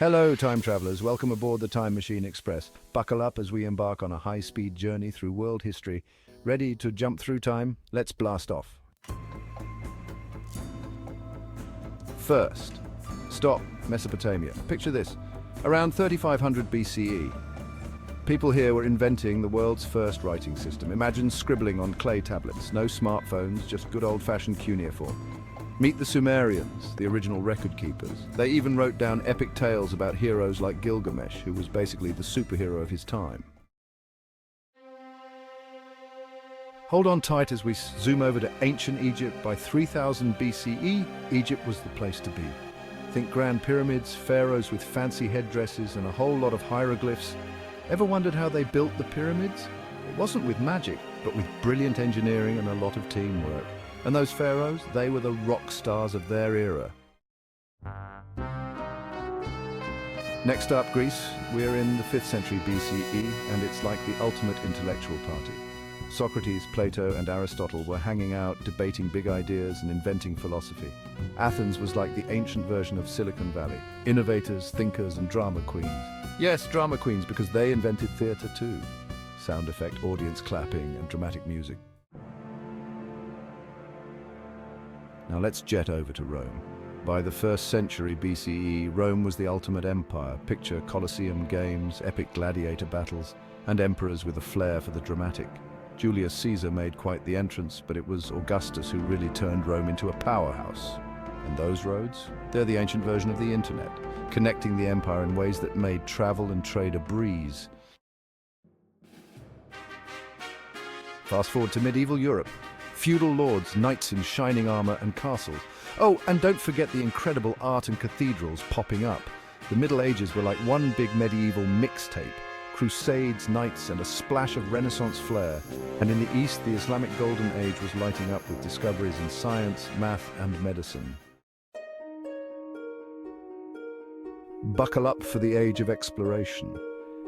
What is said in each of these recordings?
Hello, time travelers. Welcome aboard the Time Machine Express. Buckle up as we embark on a high-speed journey through world history. Ready to jump through time? Let's blast off. First, stop, Mesopotamia. Picture this. Around 3500 BCE, people here were inventing the world's first writing system. Imagine scribbling on clay tablets. No smartphones, just good old-fashioned cuneiform. Meet the Sumerians, the original record keepers. They even wrote down epic tales about heroes like Gilgamesh, who was basically the superhero of his time. Hold on tight as we zoom over to ancient Egypt. By 3000 BCE, Egypt was the place to be. Think grand pyramids, pharaohs with fancy headdresses, and a whole lot of hieroglyphs. Ever wondered how they built the pyramids? It wasn't with magic, but with brilliant engineering and a lot of teamwork. And those pharaohs, they were the rock stars of their era. Next up, Greece. We're in the 5th century BCE, and it's like the ultimate intellectual party. Socrates, Plato, and Aristotle were hanging out, debating big ideas and inventing philosophy. Athens was like the ancient version of Silicon Valley. Innovators, thinkers, and drama queens. Yes, drama queens, because they invented theatre too. Sound effect, audience clapping, and dramatic music. Now let's jet over to Rome. By the 1st century BCE, Rome was the ultimate empire. Picture Colosseum games, epic gladiator battles, and emperors with a flair for the dramatic. Julius Caesar made quite the entrance, but it was Augustus who really turned Rome into a powerhouse. And those roads? They're the ancient version of the internet, connecting the empire in ways that made travel and trade a breeze. Fast forward to medieval Europe. Feudal lords, knights in shining armor, and castles. Oh, and don't forget the incredible art and cathedrals popping up. The Middle Ages were like one big medieval mixtape. Crusades, knights, and a splash of Renaissance flair. And in the East, the Islamic Golden Age was lighting up with discoveries in science, math, and medicine. Buckle up for the age of exploration.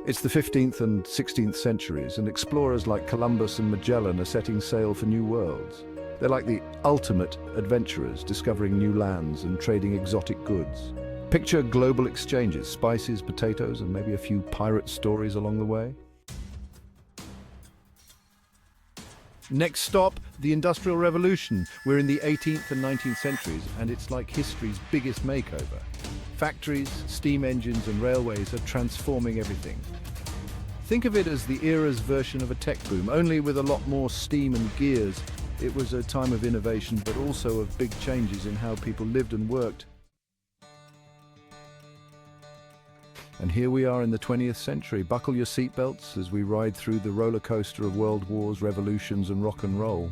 It's the 15th and 16th centuries, and explorers like Columbus and Magellan are setting sail for new worlds. They're like the ultimate adventurers, discovering new lands and trading exotic goods. Picture global exchanges, spices, potatoes, and maybe a few pirate stories along the way. Next stop, the Industrial Revolution. We're in the 18th and 19th centuries, and it's like history's biggest makeover. Factories, steam engines, and railways are transforming everything. Think of it as the era's version of a tech boom, only with a lot more steam and gears. It was a time of innovation, but also of big changes in how people lived and worked. And here we are in the 20th century. Buckle your seatbelts as we ride through the roller coaster of world wars, revolutions, and rock and roll.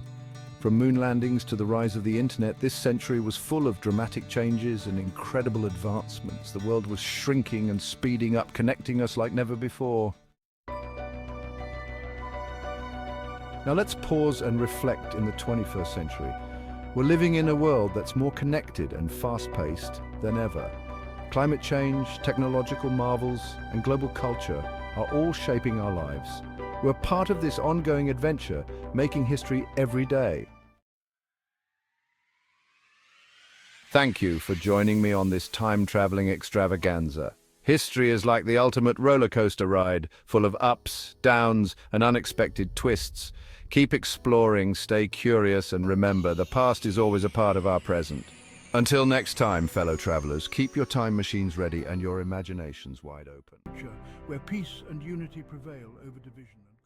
From moon landings to the rise of the internet, this century was full of dramatic changes and incredible advancements. The world was shrinking and speeding up, connecting us like never before. Now let's pause and reflect in the 21st century. We're living in a world that's more connected and fast-paced than ever. Climate change, technological marvels, and global culture are all shaping our lives. We're part of this ongoing adventure, making history every day. Thank you for joining me on this time-traveling extravaganza. History is like the ultimate roller coaster ride, full of ups, downs, and unexpected twists. Keep exploring, stay curious, and remember, the past is always a part of our present. Until next time, fellow travelers, keep your time machines ready and your imaginations wide open. Where peace and unity prevail over division and